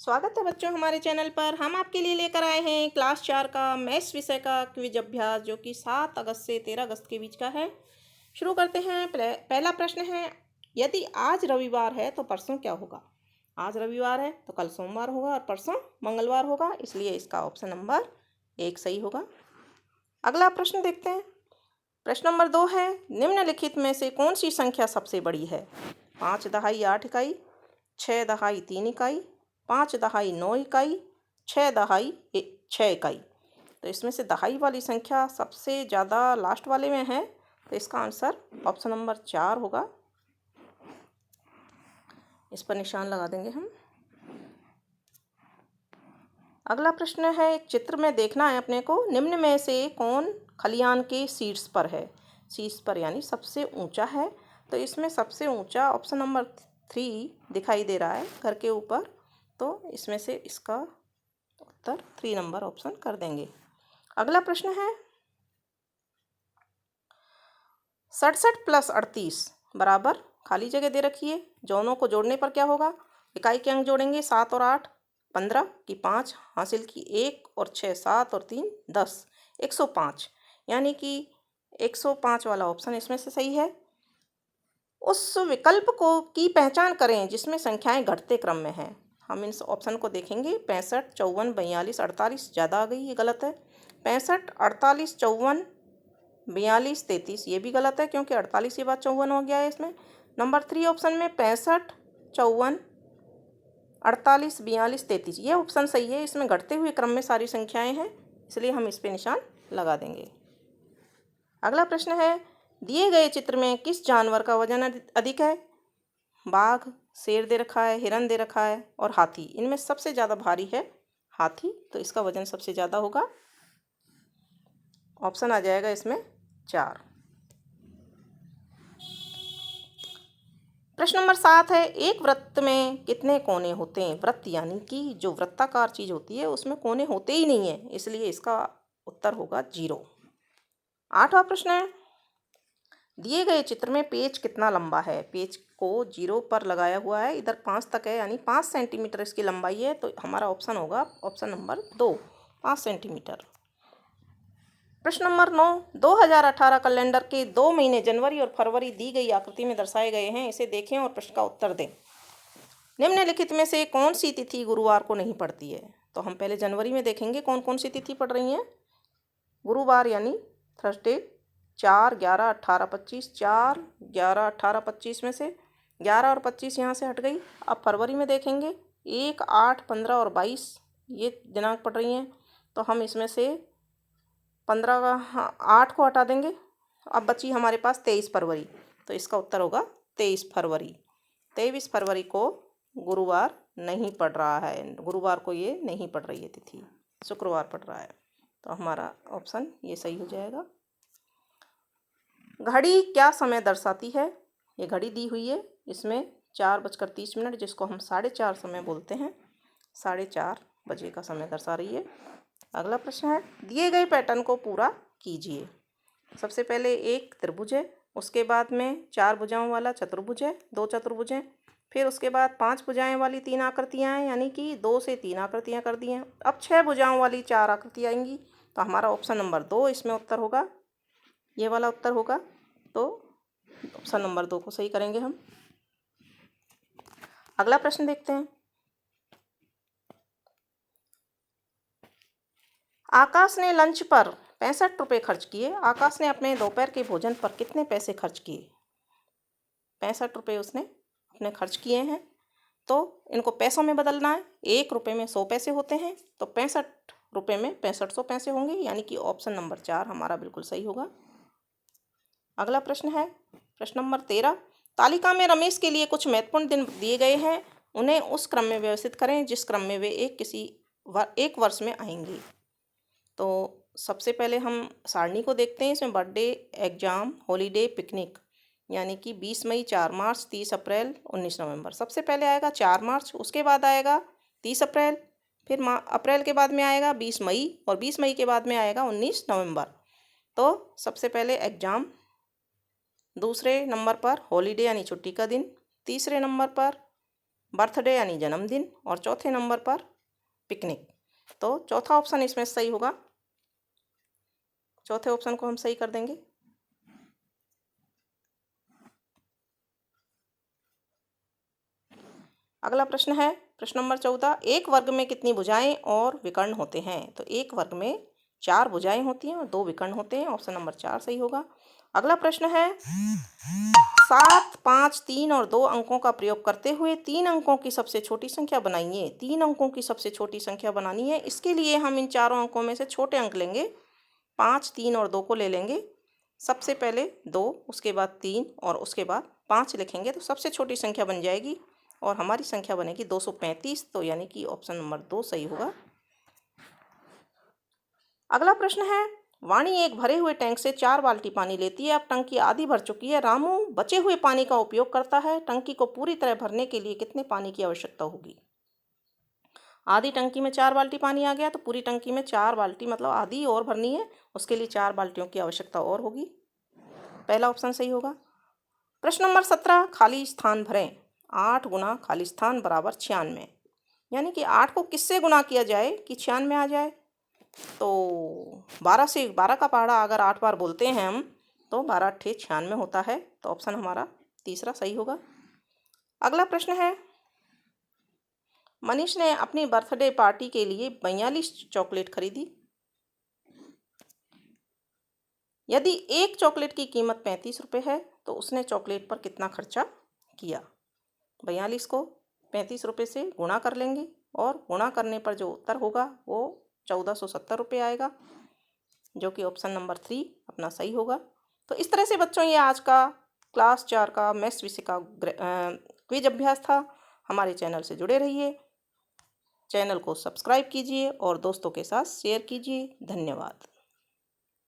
स्वागत है बच्चों हमारे चैनल पर। हम आपके लिए लेकर आए हैं क्लास 4 का मैथ्स विषय का क्विज अभ्यास, जो कि 7 अगस्त से 13 अगस्त के बीच का है। शुरू करते हैं। पहला प्रश्न है, यदि आज रविवार है तो परसों क्या होगा। आज रविवार है तो कल सोमवार होगा और परसों मंगलवार होगा, इसलिए इसका ऑप्शन नंबर 1 सही होगा। अगला प्रश्न देखते हैं। प्रश्न नंबर 2 है, निम्नलिखित में से कौन सी संख्या सबसे बड़ी है। 5 दहाई 8 इकाई, 6 दहाई 3 इकाई, 5 दहाई 9 इकाई, 6 दहाई 6 इकाई। तो इसमें से दहाई वाली संख्या सबसे ज़्यादा लास्ट वाले में है, तो इसका आंसर ऑप्शन नंबर 4 होगा। इस पर निशान लगा देंगे हम। अगला प्रश्न है, एक चित्र में देखना है अपने को, निम्न में से कौन खलियान के शीर्ष पर है। शीर्ष पर यानी सबसे ऊंचा है, तो इसमें सबसे ऊंचा ऑप्शन नंबर 3 दिखाई दे रहा है घर के ऊपर, तो इसमें से इसका उत्तर 3 नंबर ऑप्शन कर देंगे। अगला प्रश्न है, 67 + 38 बराबर खाली जगह दे रखी है, दोनों को जोड़ने पर क्या होगा। इकाई के अंक जोड़ेंगे 7 और 8, 15 की 5 हासिल की 1 और 6 7 और 3 10, 105, यानी कि 105 वाला ऑप्शन इसमें से सही है। उस विकल्प को की पहचान करें जिसमें संख्याएं घटते क्रम में हैं। हम इन ऑप्शन को देखेंगे। 65 54 42 48 ज़्यादा आ गई, ये गलत है। 65 48 54 42 33 ये भी गलत है, क्योंकि 48 के बाद 54 हो गया है इसमें। नंबर 3 ऑप्शन में 65 54 48 42 33 ये ऑप्शन सही है। इसमें घटते हुए क्रम में सारी संख्याएं हैं, इसलिए हम इस पे निशान लगा देंगे। अगला प्रश्न है, दिए गए चित्र में किस जानवर का वजन अधिक है। बाघ, शेर दे रखा है, हिरन दे रखा है और हाथी। इनमें सबसे ज़्यादा भारी है हाथी, तो इसका वजन सबसे ज़्यादा होगा। ऑप्शन आ जाएगा इसमें 4। प्रश्न नंबर 7 है, एक वृत्त में कितने कोने होते हैं। वृत्त यानी कि जो वृत्ताकार चीज़ होती है उसमें कोने होते ही नहीं है, इसलिए इसका उत्तर होगा 0। 8वां प्रश्न है, दिए गए चित्र में पेज कितना लंबा है। पेज को 0 पर लगाया हुआ है, इधर 5 तक है, यानी 5 सेंटीमीटर इसकी लंबाई है, तो हमारा ऑप्शन होगा ऑप्शन नंबर 2, 5 सेंटीमीटर। प्रश्न नंबर 9, 2018 कैलेंडर के 2 महीने जनवरी और फरवरी दी गई आकृति में दर्शाए गए हैं, इसे देखें और प्रश्न का उत्तर दें। निम्नलिखित में से कौन सी तिथि गुरुवार को नहीं पड़ती है। तो हम पहले जनवरी में देखेंगे कौन कौन सी तिथि पड़ रही हैं। गुरुवार यानी थर्सडे 4 11 18 25, 4 11 18 25 में से 11 और 25 यहाँ से हट गई। अब फरवरी में देखेंगे 1 8 15 और 22 ये दिनांक पड़ रही हैं, तो हम इसमें से 15 का 8 को हटा देंगे। अब बची हमारे पास 23 फरवरी, तो इसका उत्तर होगा 23 फरवरी। 23 फरवरी को गुरुवार नहीं पड़ रहा है, गुरुवार को ये नहीं पड़ रही है तिथि, शुक्रवार पड़ रहा है, तो हमारा ऑप्शन ये सही हो जाएगा। घड़ी क्या समय दर्शाती है। ये घड़ी दी हुई है, इसमें 4:30, जिसको हम 4:30 समय बोलते हैं, 4:30 बजे का समय दर्शा रही है। अगला प्रश्न है, दिए गए पैटर्न को पूरा कीजिए। सबसे पहले एक त्रिभुज है, उसके बाद में 4 भुजाओं वाला चतुर्भुज है, 2 चतुर्भुज हैं, फिर उसके बाद 5 भुजाएं वाली 3 आकृतियां हैं, यानी कि 2 से 3 आकृतियां कर दी हैं। अब 6 भुजाओं वाली 4 आकृतियां आएंगी, तो हमारा ऑप्शन नंबर 2 इसमें उत्तर होगा, ये वाला उत्तर होगा, तो ऑप्शन नंबर 2 को सही करेंगे हम। अगला प्रश्न देखते हैं। आकाश ने लंच पर 65 रुपये खर्च किए। आकाश ने अपने दोपहर के भोजन पर कितने पैसे खर्च किए। 65 रुपये उसने अपने खर्च किए हैं, तो इनको पैसों में बदलना है। 1 रुपये में 100 पैसे होते हैं, तो 65 रुपये में 6500 पैसे होंगे, यानी कि ऑप्शन नंबर 4 हमारा बिल्कुल सही होगा। अगला प्रश्न है प्रश्न नंबर 13, तालिका में रमेश के लिए कुछ महत्वपूर्ण दिन दिए गए हैं, उन्हें उस क्रम में व्यवस्थित करें जिस क्रम में वे एक वर्ष में आएंगे। तो सबसे पहले हम सारणी को देखते हैं। इसमें बर्थडे, एग्जाम, हॉलीडे, पिकनिक, यानी कि 20 मई, 4 मार्च, 30 अप्रैल, 19 नवंबर। सबसे पहले आएगा 4 मार्च, उसके बाद आएगा 30 अप्रैल, फिर अप्रैल के बाद में आएगा 20 मई और 20 मई के बाद में आएगा 19 नवंबर। तो सबसे पहले एग्जाम, दूसरे नंबर पर हॉलीडे यानी छुट्टी का दिन, तीसरे नंबर पर बर्थडे यानी जन्मदिन, और चौथे नंबर पर पिकनिक। तो चौथा ऑप्शन इसमें सही होगा, चौथे ऑप्शन को हम सही कर देंगे। अगला प्रश्न है प्रश्न नंबर 14, एक वर्ग में कितनी भुजाएं और विकर्ण होते हैं? तो एक वर्ग में 4 भुजाएं होती हैं और 2 विकर्ण होते हैं, ऑप्शन नंबर 4 सही होगा। अगला प्रश्न है 7, 5, 3 और 2 अंकों का प्रयोग करते हुए 3 अंकों की सबसे छोटी संख्या बनाइए। 3 अंकों की सबसे छोटी संख्या बनानी है, इसके लिए हम इन चारों अंकों में से छोटे अंक लेंगे, 5, 3 और 2 को ले लेंगे। सबसे पहले 2, उसके बाद 3 और उसके बाद 5 लिखेंगे, तो सबसे छोटी संख्या बन जाएगी और हमारी संख्या बनेगी 235। तो यानी कि ऑप्शन नंबर 2 सही होगा। अगला प्रश्न है, वाणी एक भरे हुए टैंक से 4 बाल्टी पानी लेती है। अब टंकी आधी भर चुकी है। रामू बचे हुए पानी का उपयोग करता है। टंकी को पूरी तरह भरने के लिए कितने पानी की आवश्यकता होगी? आधी टंकी में 4 बाल्टी पानी आ गया, तो पूरी टंकी में 4 बाल्टी मतलब आधी और भरनी है, उसके लिए 4 बाल्टियों की आवश्यकता और होगी। पहला ऑप्शन सही होगा। प्रश्न नंबर 17, खाली स्थान भरें। 8 गुना खाली स्थान बराबर 96, यानी कि 8 को किससे गुना किया जाए कि 96 आ जाए? तो 12 का पहाड़ा अगर 8 बार बोलते हैं हम, तो 12 8 96 होता है, तो ऑप्शन हमारा तीसरा सही होगा। अगला प्रश्न है, मनीष ने अपनी बर्थडे पार्टी के लिए 42 चॉकलेट खरीदी। यदि एक चॉकलेट की कीमत 35 रुपये है, तो उसने चॉकलेट पर कितना खर्चा किया? 42 को 35 रुपये से गुणा कर लेंगे और गुणा करने पर जो उत्तर होगा वो 1470 रुपये आएगा, जो कि ऑप्शन नंबर 3 अपना सही होगा। तो इस तरह से बच्चों ये आज का क्लास 4 का मैथ्स विषय का क्विज अभ्यास था। हमारे चैनल से जुड़े रहिए, चैनल को सब्सक्राइब कीजिए और दोस्तों के साथ शेयर कीजिए। धन्यवाद।